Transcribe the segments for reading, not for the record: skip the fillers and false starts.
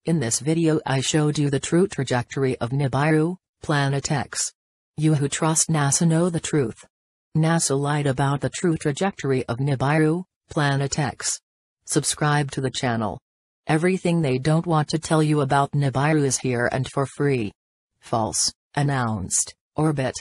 In this video I showed you the true trajectory of Nibiru, Planet X. You who trust NASA know the truth. NASA lied about the true trajectory of Nibiru, Planet X. Subscribe to the channel. Everything they don't want to tell you about Nibiru is here and for free. False, announced, orbit.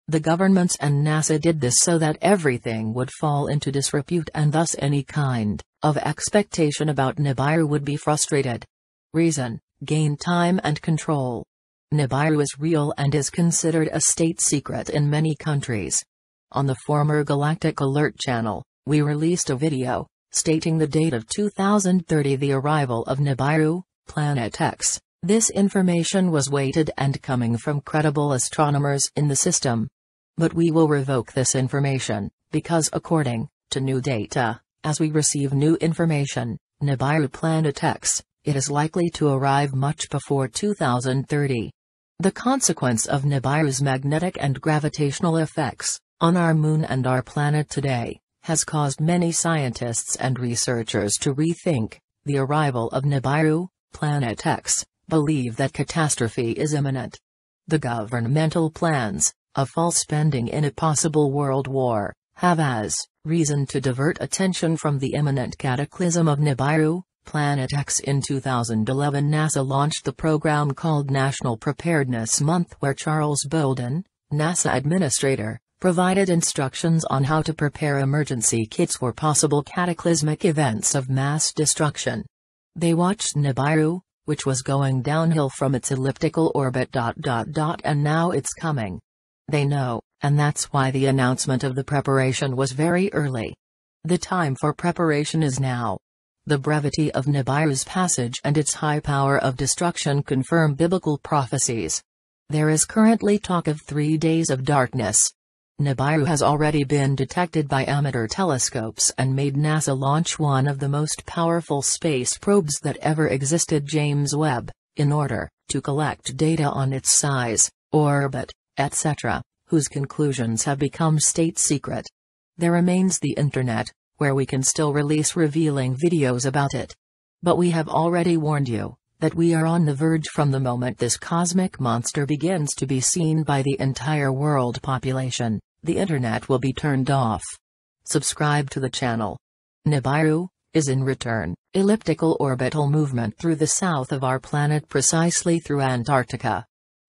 The governments and NASA did this so that everything would fall into disrepute and thus any kind of expectation about Nibiru would be frustrated. Reason, gain time and control. Nibiru is real and is considered a state secret in many countries. On the former Galactic Alert channel, we released a video, stating the date of 2030 the arrival of Nibiru, Planet X. This information was weighted and coming from credible astronomers in the system. But we will revoke this information, because according to new data, as we receive new information, Nibiru Planet X, it is likely to arrive much before 2030. The consequence of Nibiru's magnetic and gravitational effects on our moon and our planet today has caused many scientists and researchers to rethink the arrival of Nibiru, Planet X, believe that catastrophe is imminent. The governmental plans of false spending in a possible world war have as reason to divert attention from the imminent cataclysm of Nibiru, Planet X. In 2011 NASA launched the program called National Preparedness Month, where Charles Bolden, NASA administrator, provided instructions on how to prepare emergency kits for possible cataclysmic events of mass destruction. They watched Nibiru, which was going downhill from its elliptical orbit. And now it's coming. They know, and that's why the announcement of the preparation was very early. The time for preparation is now. The brevity of Nibiru's passage and its high power of destruction confirm biblical prophecies. There is currently talk of 3 days of darkness. Nibiru has already been detected by amateur telescopes and made NASA launch one of the most powerful space probes that ever existed, James Webb, in order to collect data on its size, orbit, etc., whose conclusions have become state secret. There remains the Internet, where we can still release revealing videos about it. But we have already warned you that we are on the verge. From the moment this cosmic monster begins to be seen by the entire world population, the Internet will be turned off. Subscribe to the channel. Nibiru is in return, elliptical orbital movement through the south of our planet, precisely through Antarctica.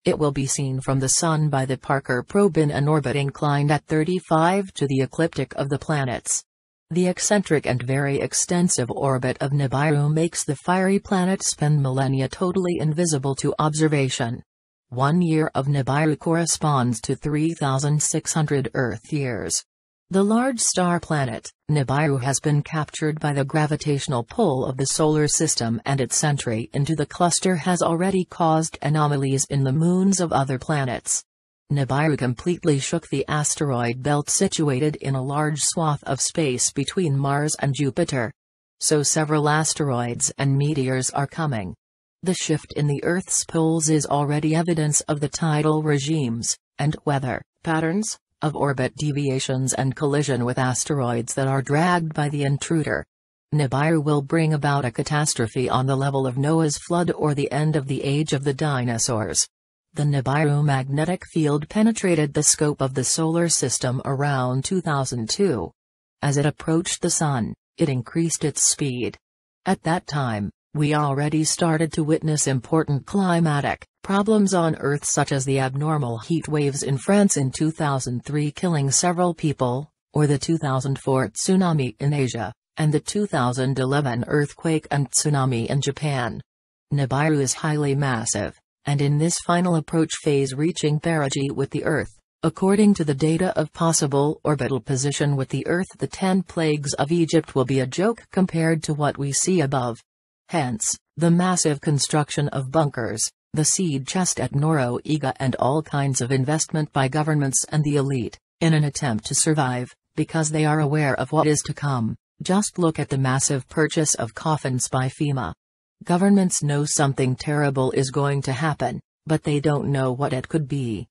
It will be seen from the Sun by the Parker probe in an orbit inclined at 35 to the ecliptic of the planets. The eccentric and very extensive orbit of Nibiru makes the fiery planet spend millennia totally invisible to observation. 1 year of Nibiru corresponds to 3,600 Earth years. The large star planet, Nibiru, has been captured by the gravitational pull of the solar system, and its entry into the cluster has already caused anomalies in the moons of other planets. Nibiru completely shook the asteroid belt situated in a large swath of space between Mars and Jupiter. So several asteroids and meteors are coming. The shift in the Earth's poles is already evidence of the tidal regimes and weather patterns of orbit deviations and collision with asteroids that are dragged by the intruder. Nibiru will bring about a catastrophe on the level of Noah's flood or the end of the age of the dinosaurs. The Nibiru magnetic field penetrated the scope of the solar system around 2002. As it approached the Sun, it increased its speed. At that time, we already started to witness important climatic problems on Earth, such as the abnormal heat waves in France in 2003 killing several people, or the 2004 tsunami in Asia, and the 2011 earthquake and tsunami in Japan. Nibiru is highly massive, and in this final approach phase reaching perigee with the Earth. According to the data of possible orbital position with the Earth, the 10 plagues of Egypt will be a joke compared to what we see above. Hence, the massive construction of bunkers, the seed chest at Noriega, and all kinds of investment by governments and the elite, in an attempt to survive, because they are aware of what is to come. Just look at the massive purchase of coffins by FEMA. Governments know something terrible is going to happen, but they don't know what it could be.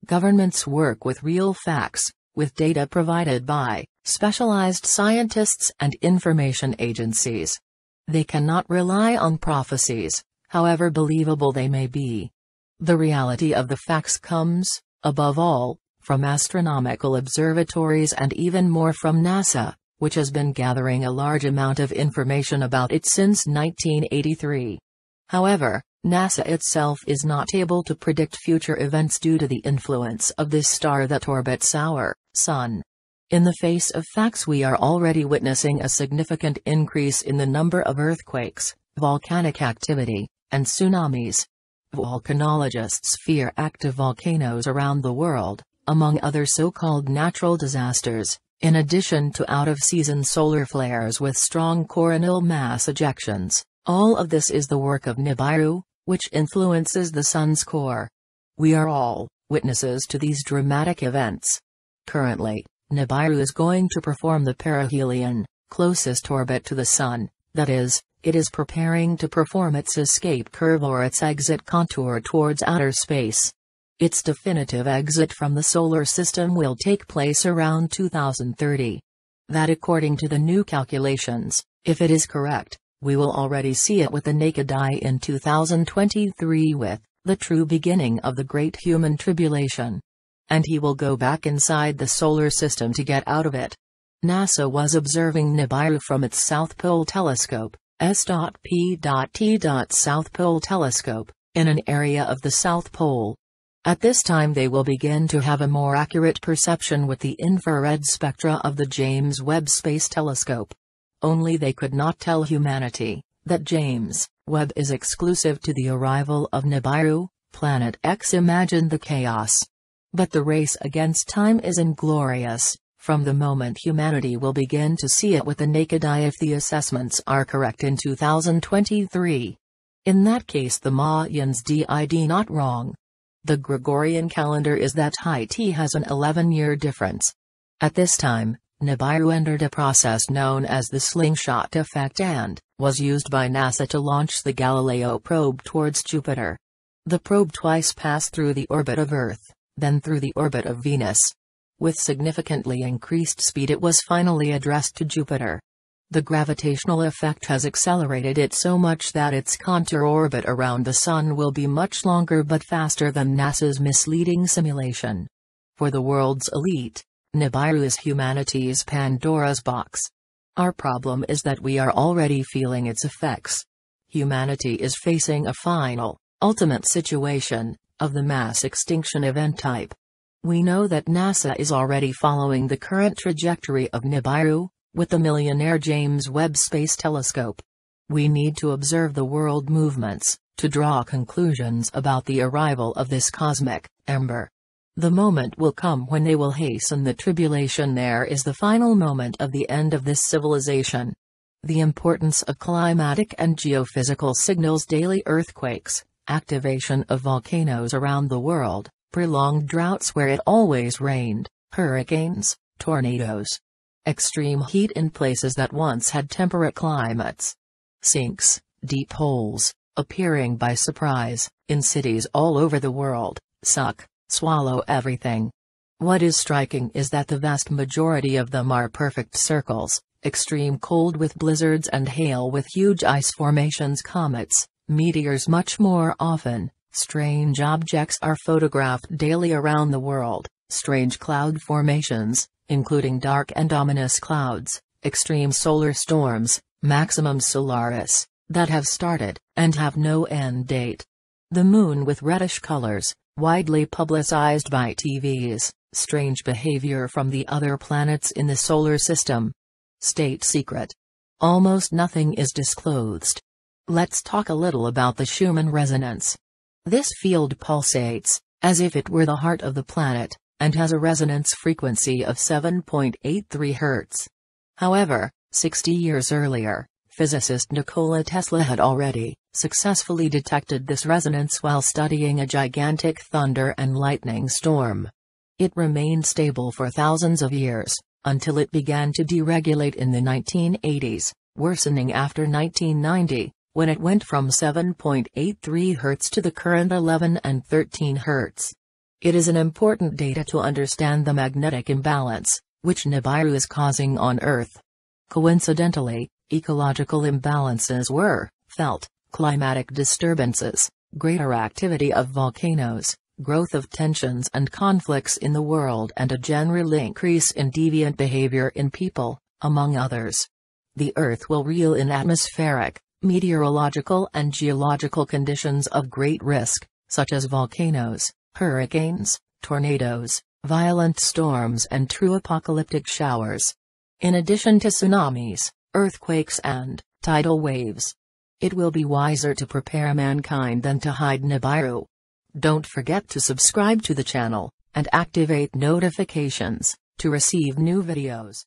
Governments work with real facts, with data provided by specialized scientists and information agencies. They cannot rely on prophecies, however believable they may be. The reality of the facts comes, above all, from astronomical observatories and even more from NASA, which has been gathering a large amount of information about it since 1983. However, NASA itself is not able to predict future events due to the influence of this star that orbits our Sun. In the face of facts, we are already witnessing a significant increase in the number of earthquakes, volcanic activity, and tsunamis. Volcanologists fear active volcanoes around the world, among other so-called natural disasters, in addition to out-of-season solar flares with strong coronal mass ejections. All of this is the work of Nibiru, which influences the Sun's core. We are all witnesses to these dramatic events. Currently, Nibiru is going to perform the perihelion, closest orbit to the Sun, that is, it is preparing to perform its escape curve or its exit contour towards outer space. Its definitive exit from the solar system will take place around 2030. That, according to the new calculations, if it is correct, we will already see it with the naked eye in 2023 with the true beginning of the Great Human Tribulation. And he will go back inside the solar system to get out of it. NASA was observing Nibiru from its South Pole telescope, S.P.T. South Pole telescope, in an area of the South Pole. At this time they will begin to have a more accurate perception with the infrared spectra of the James Webb Space Telescope. Only they could not tell humanity that James Webb is exclusive to the arrival of Nibiru, Planet X. Imagine the chaos. But the race against time is inglorious, from the moment humanity will begin to see it with the naked eye if the assessments are correct in 2023. In that case the Mayans did not wrong. The Gregorian calendar is that Haiti has an 11-year difference. At this time, Nibiru entered a process known as the Slingshot Effect and was used by NASA to launch the Galileo probe towards Jupiter. The probe twice passed through the orbit of Earth, then through the orbit of Venus. With significantly increased speed it was finally addressed to Jupiter. The gravitational effect has accelerated it so much that its contour orbit around the Sun will be much longer but faster than NASA's misleading simulation. For the world's elite, Nibiru is humanity's Pandora's box. Our problem is that we are already feeling its effects. Humanity is facing a final, ultimate situation, of the mass extinction event type. We know that NASA is already following the current trajectory of Nibiru, with the millionaire James Webb Space Telescope. We need to observe the world movements, to draw conclusions about the arrival of this cosmic ember. The moment will come when they will hasten the tribulation. There is the final moment of the end of this civilization. The importance of climatic and geophysical signals, daily earthquakes, activation of volcanoes around the world, prolonged droughts where it always rained, hurricanes, tornadoes, extreme heat in places that once had temperate climates, sinks, deep holes, appearing by surprise, in cities all over the world, swallow everything. What is striking is that the vast majority of them are perfect circles, extreme cold with blizzards and hail with huge ice formations, comets, meteors. Much more often, strange objects are photographed daily around the world, strange cloud formations, including dark and ominous clouds, extreme solar storms, maximum solaris, that have started, and have no end date. The moon with reddish colors, widely publicized by TVs, strange behavior from the other planets in the solar system. State secret. Almost nothing is disclosed. Let's talk a little about the Schumann resonance. This field pulsates, as if it were the heart of the planet, and has a resonance frequency of 7.83 Hz. However, 60 years earlier, physicist Nikola Tesla had already successfully detected this resonance while studying a gigantic thunder and lightning storm. It remained stable for thousands of years, until it began to deregulate in the 1980s, worsening after 1990, when it went from 7.83 Hz to the current 11 and 13 Hz. It is an important data to understand the magnetic imbalance, which Nibiru is causing on Earth. Coincidentally, ecological imbalances were felt climatic disturbances, greater activity of volcanoes, growth of tensions and conflicts in the world, and a general increase in deviant behavior in people, among others. The Earth will reel in atmospheric, meteorological and geological conditions of great risk, such as volcanoes, hurricanes, tornadoes, violent storms and true apocalyptic showers. In addition to tsunamis, earthquakes and tidal waves. It will be wiser to prepare mankind than to hide Nibiru. Don't forget to subscribe to the channel, and activate notifications, to receive new videos.